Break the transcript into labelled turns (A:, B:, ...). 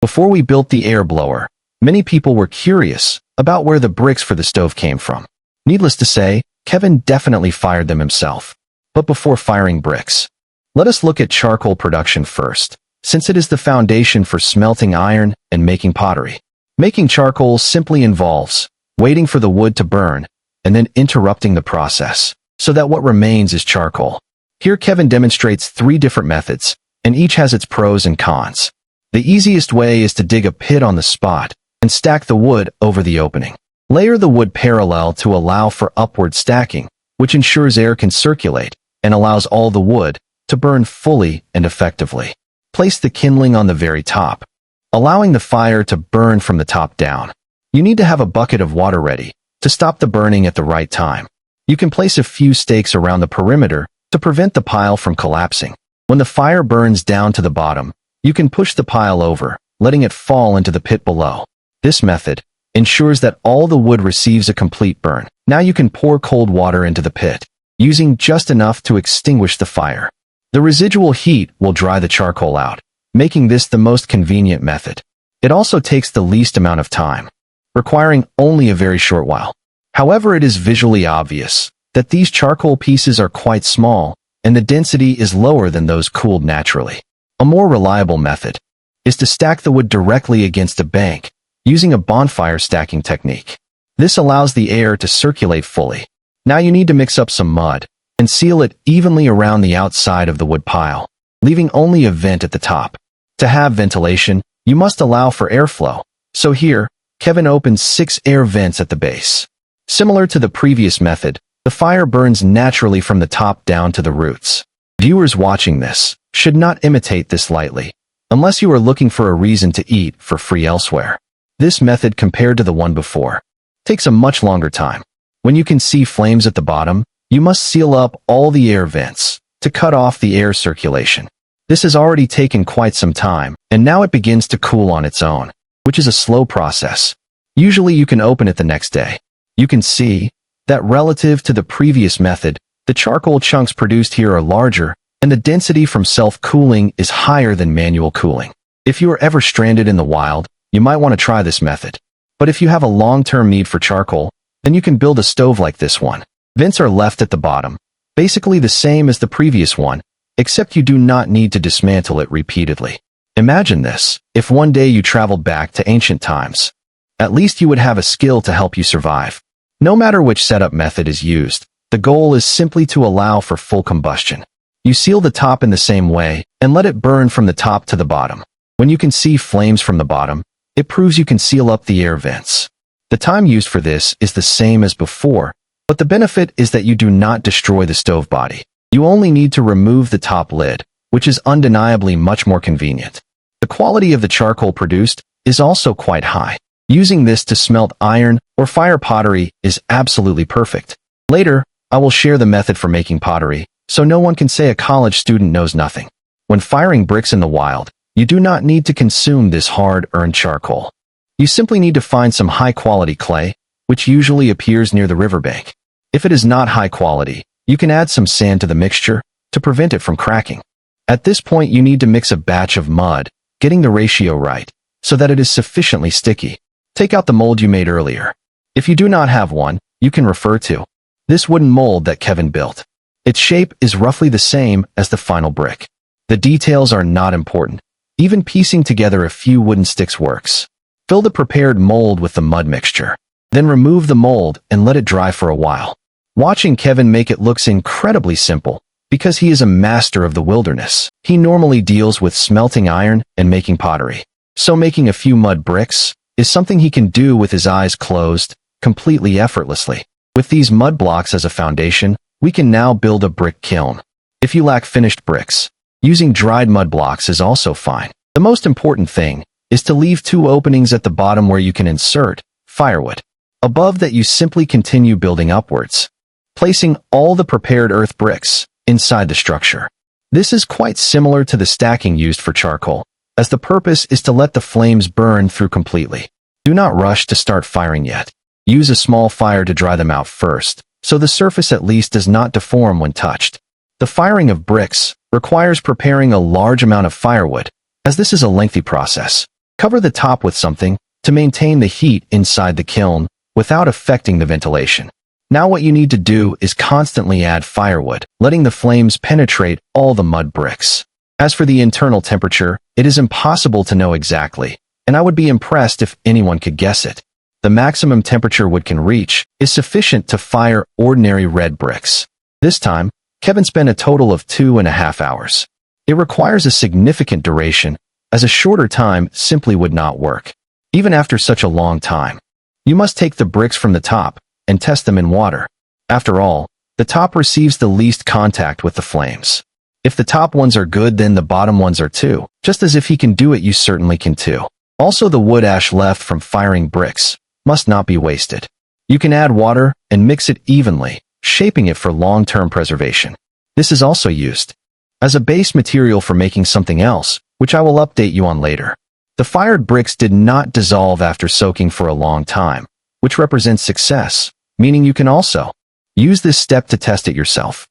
A: Before we built the air blower, many people were curious about where the bricks for the stove came from. Needless to say, Kevin definitely fired them himself. But before firing bricks, let us look at charcoal production first, since it is the foundation for smelting iron and making pottery. Making charcoal simply involves waiting for the wood to burn and then interrupting the process, so that what remains is charcoal. Here Kevin demonstrates 3 different methods, and each has its pros and cons. The easiest way is to dig a pit on the spot and stack the wood over the opening. Layer the wood parallel to allow for upward stacking, which ensures air can circulate and allows all the wood to burn fully and effectively. Place the kindling on the very top, allowing the fire to burn from the top down. You need to have a bucket of water ready to stop the burning at the right time. You can place a few stakes around the perimeter to prevent the pile from collapsing. When the fire burns down to the bottom, you can push the pile over, letting it fall into the pit below. This method ensures that all the wood receives a complete burn. Now you can pour cold water into the pit, using just enough to extinguish the fire. The residual heat will dry the charcoal out, making this the most convenient method. It also takes the least amount of time, requiring only a very short while. However, it is visually obvious that these charcoal pieces are quite small and the density is lower than those cooled naturally. A more reliable method is to stack the wood directly against a bank using a bonfire stacking technique. This allows the air to circulate fully. Now you need to mix up some mud and seal it evenly around the outside of the wood pile, leaving only a vent at the top. To have ventilation, you must allow for airflow. So here, Kevin opens 6 air vents at the base. Similar to the previous method, the fire burns naturally from the top down to the roots. Viewers watching this should not imitate this lightly, unless you are looking for a reason to eat for free elsewhere. This method, compared to the one before, takes a much longer time. When you can see flames at the bottom, you must seal up all the air vents to cut off the air circulation. This has already taken quite some time, and now it begins to cool on its own, which is a slow process. Usually you can open it the next day. You can see that relative to the previous method, the charcoal chunks produced here are larger, and the density from self-cooling is higher than manual cooling. If you are ever stranded in the wild, you might want to try this method. But if you have a long-term need for charcoal, then you can build a stove like this one. Vents are left at the bottom, basically the same as the previous one, except you do not need to dismantle it repeatedly. Imagine this: if one day you traveled back to ancient times, at least you would have a skill to help you survive. No matter which setup method is used, the goal is simply to allow for full combustion. You seal the top in the same way and let it burn from the top to the bottom. When you can see flames from the bottom, it proves you can seal up the air vents. The time used for this is the same as before, but the benefit is that you do not destroy the stove body. You only need to remove the top lid, which is undeniably much more convenient. The quality of the charcoal produced is also quite high. Using this to smelt iron or fire pottery is absolutely perfect. Later, I will share the method for making pottery, so no one can say a college student knows nothing. When firing bricks in the wild, you do not need to consume this hard-earned charcoal. You simply need to find some high-quality clay, which usually appears near the riverbank. If it is not high quality, you can add some sand to the mixture to prevent it from cracking. At this point, you need to mix a batch of mud, getting the ratio right, so that it is sufficiently sticky. Take out the mold you made earlier. If you do not have one, you can refer to this wooden mold that Kevin built. Its shape is roughly the same as the final brick. The details are not important. Even piecing together a few wooden sticks works. Fill the prepared mold with the mud mixture. Then remove the mold and let it dry for a while. Watching Kevin make it looks incredibly simple, because he is a master of the wilderness. He normally deals with smelting iron and making pottery. So making a few mud bricks is something he can do with his eyes closed, completely effortlessly. With these mud blocks as a foundation, we can now build a brick kiln. If you lack finished bricks, using dried mud blocks is also fine. The most important thing is to leave 2 openings at the bottom where you can insert firewood. Above that, you simply continue building upwards, placing all the prepared earth bricks inside the structure. This is quite similar to the stacking used for charcoal, as the purpose is to let the flames burn through completely. Do not rush to start firing yet. Use a small fire to dry them out first, so the surface at least does not deform when touched. The firing of bricks requires preparing a large amount of firewood, as this is a lengthy process. Cover the top with something to maintain the heat inside the kiln without affecting the ventilation. Now what you need to do is constantly add firewood, letting the flames penetrate all the mud bricks. As for the internal temperature, it is impossible to know exactly, and I would be impressed if anyone could guess it. The maximum temperature wood can reach is sufficient to fire ordinary red bricks. This time, Kevin spent a total of 2.5 hours. It requires a significant duration, as a shorter time simply would not work. Even after such a long time, you must take the bricks from the top and test them in water. After all, the top receives the least contact with the flames. If the top ones are good, then the bottom ones are too. Just as if he can do it, you certainly can too. Also, the wood ash left from firing bricks must not be wasted. You can add water and mix it evenly, shaping it for long-term preservation. This is also used as a base material for making something else, which I will update you on later. The fired bricks did not dissolve after soaking for a long time, which represents success, meaning you can also use this step to test it yourself.